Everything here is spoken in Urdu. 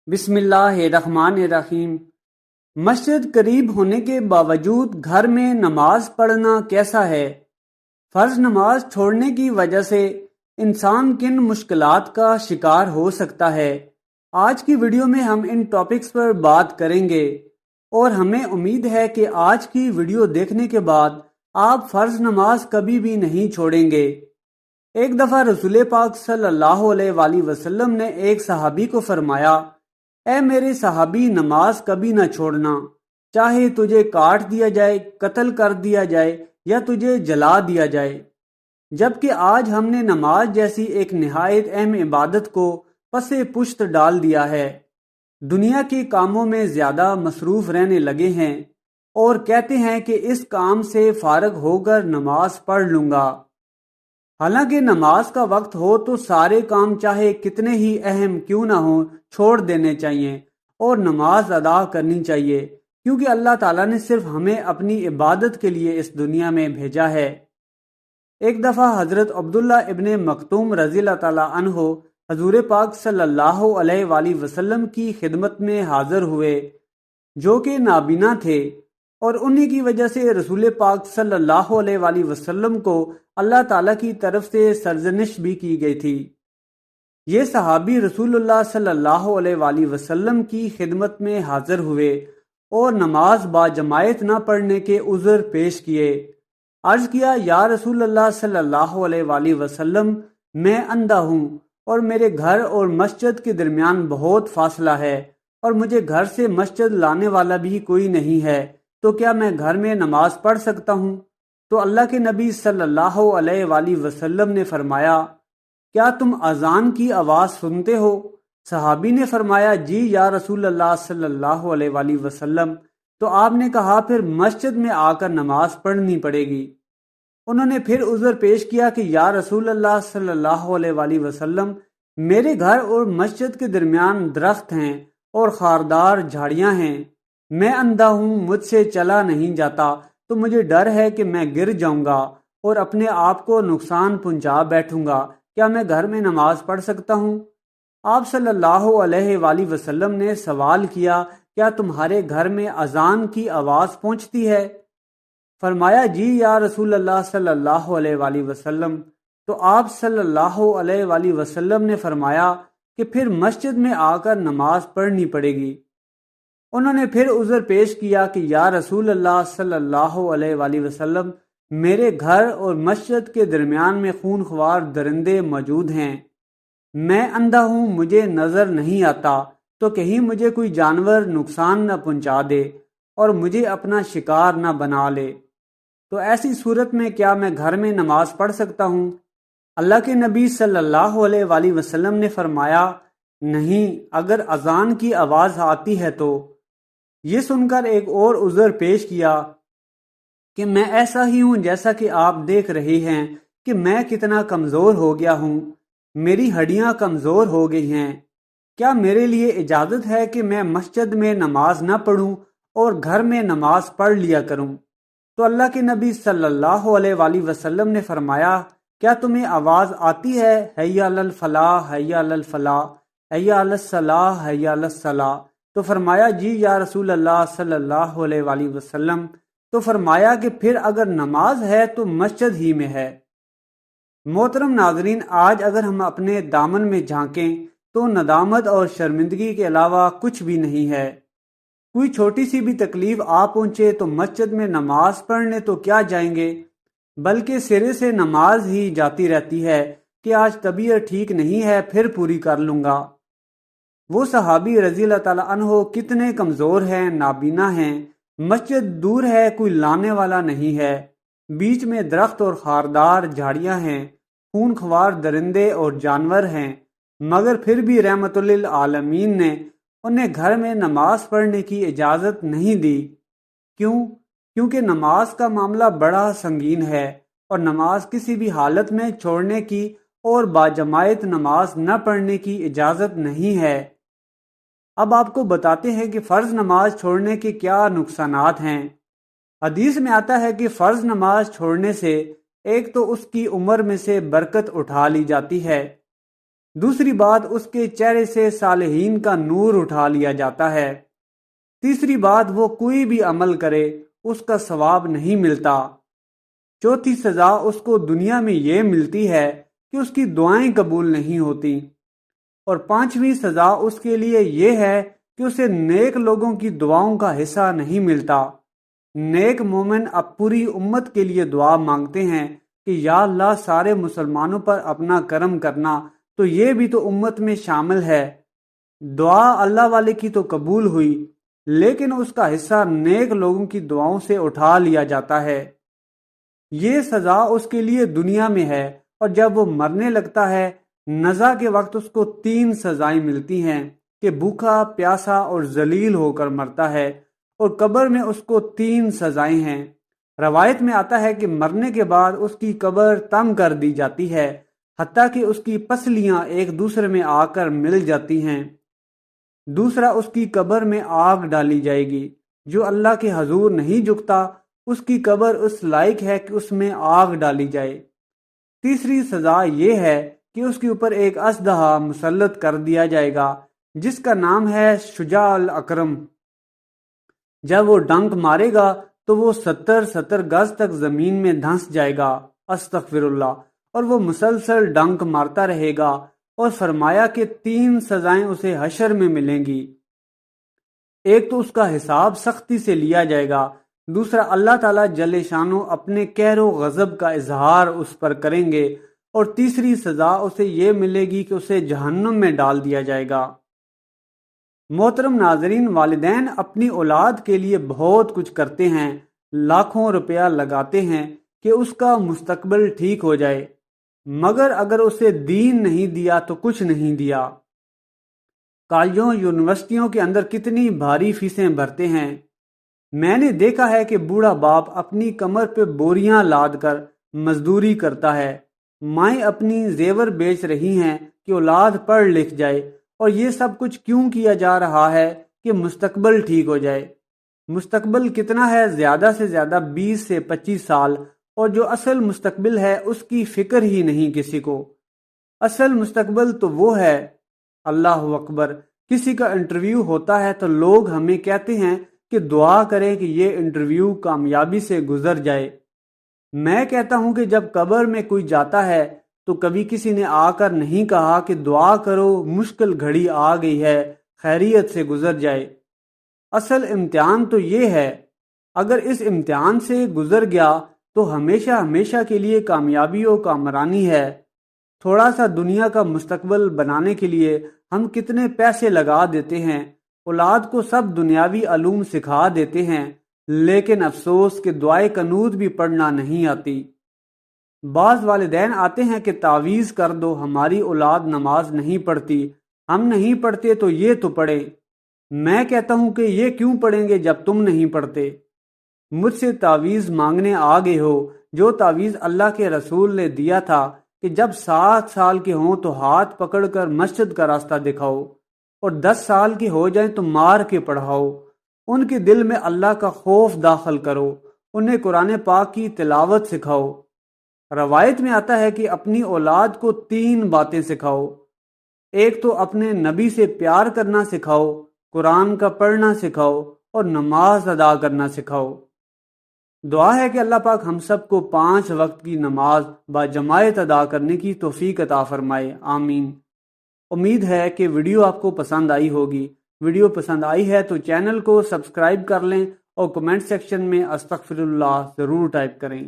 بسم اللہ الرحمن الرحیم۔ مسجد قریب ہونے کے باوجود گھر میں نماز پڑھنا کیسا ہے؟ فرض نماز چھوڑنے کی وجہ سے انسان کن مشکلات کا شکار ہو سکتا ہے؟ آج کی ویڈیو میں ہم ان ٹاپکس پر بات کریں گے اور ہمیں امید ہے کہ آج کی ویڈیو دیکھنے کے بعد آپ فرض نماز کبھی بھی نہیں چھوڑیں گے۔ ایک دفعہ رسول پاک صلی اللہ علیہ وآلہ وسلم نے ایک صحابی کو فرمایا، اے میرے صحابی، نماز کبھی نہ چھوڑنا، چاہے تجھے کاٹ دیا جائے، قتل کر دیا جائے یا تجھے جلا دیا جائے۔ جبکہ آج ہم نے نماز جیسی ایک نہایت اہم عبادت کو پس پشت ڈال دیا ہے، دنیا کے کاموں میں زیادہ مصروف رہنے لگے ہیں اور کہتے ہیں کہ اس کام سے فارغ ہو کر نماز پڑھ لوں گا۔ حالانکہ نماز کا وقت ہو تو سارے کام چاہے کتنے ہی اہم کیوں نہ ہوں چھوڑ دینے چاہیے اور نماز ادا کرنی چاہیے، کیونکہ اللہ تعالیٰ نے صرف ہمیں اپنی عبادت کے لیے اس دنیا میں بھیجا ہے۔ ایک دفعہ حضرت عبداللہ ابن مکتوم رضی اللہ تعالیٰ عنہ حضور پاک صلی اللہ علیہ وآلہ وسلم کی خدمت میں حاضر ہوئے، جو کہ نابینا تھے، اور انہی کی وجہ سے رسول پاک صلی اللہ علیہ وآلہ وسلم کو اللہ تعالیٰ کی طرف سے سرزنش بھی کی گئی تھی۔ یہ صحابی رسول اللہ صلی اللہ علیہ وآلہ وسلم کی خدمت میں حاضر ہوئے اور نماز باجماعت نہ پڑھنے کے عذر پیش کیے۔ عرض کیا، یا رسول اللہ صلی اللہ علیہ وآلہ وسلم، میں اندھا ہوں اور میرے گھر اور مسجد کے درمیان بہت فاصلہ ہے اور مجھے گھر سے مسجد لانے والا بھی کوئی نہیں ہے، تو کیا میں گھر میں نماز پڑھ سکتا ہوں؟ تو اللہ کے نبی صلی اللہ علیہ وآلہ وسلم نے فرمایا، کیا تم اذان کی آواز سنتے ہو؟ صحابی نے فرمایا، جی یا رسول اللہ صلی اللہ علیہ وآلہ وسلم۔ تو آپ نے کہا، پھر مسجد میں آ کر نماز پڑھنی پڑے گی۔ انہوں نے پھر عذر پیش کیا کہ یا رسول اللہ صلی اللہ علیہ وآلہ وسلم، میرے گھر اور مسجد کے درمیان درخت ہیں اور خاردار جھاڑیاں ہیں، میں اندھا ہوں، مجھ سے چلا نہیں جاتا، تو مجھے ڈر ہے کہ میں گر جاؤں گا اور اپنے آپ کو نقصان پہنچا بیٹھوں گا، کیا میں گھر میں نماز پڑھ سکتا ہوں؟ آپ صلی اللہ علیہ وآلہ وسلم نے سوال کیا، کیا تمہارے گھر میں اذان کی آواز پہنچتی ہے؟ فرمایا، جی یا رسول اللہ صلی اللہ علیہ وآلہ وسلم۔ تو آپ صلی اللہ علیہ وآلہ وسلم نے فرمایا کہ پھر مسجد میں آ کر نماز پڑھنی پڑے گی۔ انہوں نے پھر عذر پیش کیا کہ یا رسول اللہ صلی اللہ علیہ وآلہ وسلم، میرے گھر اور مسجد کے درمیان میں خون خوار درندے موجود ہیں، میں اندھا ہوں، مجھے نظر نہیں آتا، تو کہیں مجھے کوئی جانور نقصان نہ پہنچا دے اور مجھے اپنا شکار نہ بنا لے، تو ایسی صورت میں کیا میں گھر میں نماز پڑھ سکتا ہوں؟ اللہ کے نبی صلی اللہ علیہ وآلہ وسلم نے فرمایا، نہیں، اگر اذان کی آواز آتی ہے تو۔ یہ سن کر ایک اور عذر پیش کیا کہ میں ایسا ہی ہوں جیسا کہ آپ دیکھ رہے ہیں کہ میں کتنا کمزور ہو گیا ہوں، میری ہڈیاں کمزور ہو گئی ہیں، کیا میرے لیے اجازت ہے کہ میں مسجد میں نماز نہ پڑھوں اور گھر میں نماز پڑھ لیا کروں؟ تو اللہ کے نبی صلی اللہ علیہ وآلہ وسلم نے فرمایا، کیا تمہیں آواز آتی ہے، حی علی الفلاح، حی علی الفلاح، حی علی الصلاح، حی علی الصلاح؟ تو فرمایا، جی یا رسول اللہ صلی اللہ علیہ وآلہ وسلم۔ تو فرمایا کہ پھر اگر نماز ہے تو مسجد ہی میں ہے۔ محترم ناظرین، آج اگر ہم اپنے دامن میں جھانکیں تو ندامت اور شرمندگی کے علاوہ کچھ بھی نہیں ہے۔ کوئی چھوٹی سی بھی تکلیف آ پہنچے تو مسجد میں نماز پڑھنے تو کیا جائیں گے، بلکہ سرے سے نماز ہی جاتی رہتی ہے کہ آج طبیعت ٹھیک نہیں ہے، پھر پوری کر لوں گا۔ وہ صحابی رضی اللہ تعالیٰ عنہ کتنے کمزور ہیں، نابینا ہیں، مسجد دور ہے، کوئی لانے والا نہیں ہے، بیچ میں درخت اور خاردار جھاڑیاں ہیں، خون خوار درندے اور جانور ہیں، مگر پھر بھی رحمت للعالمین نے انہیں گھر میں نماز پڑھنے کی اجازت نہیں دی۔ کیوں؟ کیونکہ نماز کا معاملہ بڑا سنگین ہے اور نماز کسی بھی حالت میں چھوڑنے کی اور باجماعت نماز نہ پڑھنے کی اجازت نہیں ہے۔ اب آپ کو بتاتے ہیں کہ فرض نماز چھوڑنے کے کیا نقصانات ہیں۔ حدیث میں آتا ہے کہ فرض نماز چھوڑنے سے ایک تو اس کی عمر میں سے برکت اٹھا لی جاتی ہے، دوسری بات، اس کے چہرے سے صالحین کا نور اٹھا لیا جاتا ہے۔ تیسری بات، وہ کوئی بھی عمل کرے اس کا ثواب نہیں ملتا۔ چوتھی سزا اس کو دنیا میں یہ ملتی ہے کہ اس کی دعائیں قبول نہیں ہوتی۔ اور پانچویں سزا اس کے لیے یہ ہے کہ اسے نیک لوگوں کی دعاؤں کا حصہ نہیں ملتا۔ نیک مومن اب پوری امت کے لیے دعا مانگتے ہیں کہ یا اللہ سارے مسلمانوں پر اپنا کرم کرنا، تو یہ بھی تو امت میں شامل ہے۔ دعا اللہ والے کی تو قبول ہوئی، لیکن اس کا حصہ نیک لوگوں کی دعاؤں سے اٹھا لیا جاتا ہے۔ یہ سزا اس کے لیے دنیا میں ہے، اور جب وہ مرنے لگتا ہے نزا کے وقت اس کو 3 سزائیں ملتی ہیں کہ بھوکا، پیاسا اور ذلیل ہو کر مرتا ہے، اور قبر میں اس کو 3 سزائیں ہیں۔ روایت میں آتا ہے کہ مرنے کے بعد اس کی قبر تنگ کر دی جاتی ہے، حتیٰ کہ اس کی پسلیاں ایک دوسرے میں آ کر مل جاتی ہیں۔ دوسرا، اس کی قبر میں آگ ڈالی جائے گی۔ جو اللہ کے حضور نہیں جھکتا اس کی قبر اس لائق ہے کہ اس میں آگ ڈالی جائے۔ تیسری سزا یہ ہے کہ اس کے اوپر ایک اژدہا مسلط کر دیا جائے گا جس کا نام ہے شجاع الاکرم۔ جب وہ ڈنک مارے گا تو وہ 70 گز تک زمین میں دھنس جائے گا، استغفر اللہ، اور وہ مسلسل ڈنک مارتا رہے گا، اور فرمایا کہ 3 سزائیں اسے حشر میں ملیں گی۔ ایک تو اس کا حساب سختی سے لیا جائے گا، دوسرا اللہ تعالیٰ جل شانو اپنے قہر و غضب کا اظہار اس پر کریں گے، اور تیسری سزا اسے یہ ملے گی کہ اسے جہنم میں ڈال دیا جائے گا۔ محترم ناظرین، والدین اپنی اولاد کے لیے بہت کچھ کرتے ہیں، لاکھوں روپیہ لگاتے ہیں کہ اس کا مستقبل ٹھیک ہو جائے، مگر اگر اسے دین نہیں دیا تو کچھ نہیں دیا۔ کالجوں، یونیورسٹیوں کے اندر کتنی بھاری فیسیں بھرتے ہیں۔ میں نے دیکھا ہے کہ بوڑھا باپ اپنی کمر پہ بوریاں لاد کر مزدوری کرتا ہے، مائیں اپنی زیور بیچ رہی ہیں کہ اولاد پڑھ لکھ جائے، اور یہ سب کچھ کیوں کیا جا رہا ہے کہ مستقبل ٹھیک ہو جائے۔ مستقبل کتنا ہے؟ زیادہ سے زیادہ 20 سے 25 سال، اور جو اصل مستقبل ہے اس کی فکر ہی نہیں کسی کو۔ اصل مستقبل تو وہ ہے، اللہ اکبر، کسی کا انٹرویو ہوتا ہے تو لوگ ہمیں کہتے ہیں کہ دعا کریں کہ یہ انٹرویو کامیابی سے گزر جائے۔ میں کہتا ہوں کہ جب قبر میں کوئی جاتا ہے تو کبھی کسی نے آ کر نہیں کہا کہ دعا کرو، مشکل گھڑی آ گئی ہے، خیریت سے گزر جائے۔ اصل امتحان تو یہ ہے، اگر اس امتحان سے گزر گیا تو ہمیشہ ہمیشہ کے لیے کامیابی و کامرانی ہے۔ تھوڑا سا دنیا کا مستقبل بنانے کے لیے ہم کتنے پیسے لگا دیتے ہیں، اولاد کو سب دنیاوی علوم سکھا دیتے ہیں، لیکن افسوس کہ دعائے قنوت بھی پڑھنا نہیں آتی۔ بعض والدین آتے ہیں کہ تعویذ کر دو، ہماری اولاد نماز نہیں پڑھتی، ہم نہیں پڑھتے تو یہ تو پڑھے۔ میں کہتا ہوں کہ یہ کیوں پڑھیں گے جب تم نہیں پڑھتے؟ مجھ سے تعویذ مانگنے آ گئے ہو، جو تعویذ اللہ کے رسول نے دیا تھا کہ جب 7 سال کے ہوں تو ہاتھ پکڑ کر مسجد کا راستہ دکھاؤ، اور 10 سال کے ہو جائیں تو مار کے پڑھاؤ، ان کے دل میں اللہ کا خوف داخل کرو، انہیں قرآن پاک کی تلاوت سکھاؤ۔ روایت میں آتا ہے کہ اپنی اولاد کو 3 باتیں سکھاؤ۔ ایک تو اپنے نبی سے پیار کرنا سکھاؤ، قرآن کا پڑھنا سکھاؤ، اور نماز ادا کرنا سکھاؤ۔ دعا ہے کہ اللہ پاک ہم سب کو 5 وقت کی نماز باجماعت ادا کرنے کی توفیق عطا فرمائے، آمین۔ امید ہے کہ ویڈیو آپ کو پسند آئی ہوگی۔ ویڈیو پسند آئی ہے تو چینل کو سبسکرائب کر لیں، اور کمنٹ سیکشن میں استغفر اللہ ضرور ٹائپ کریں۔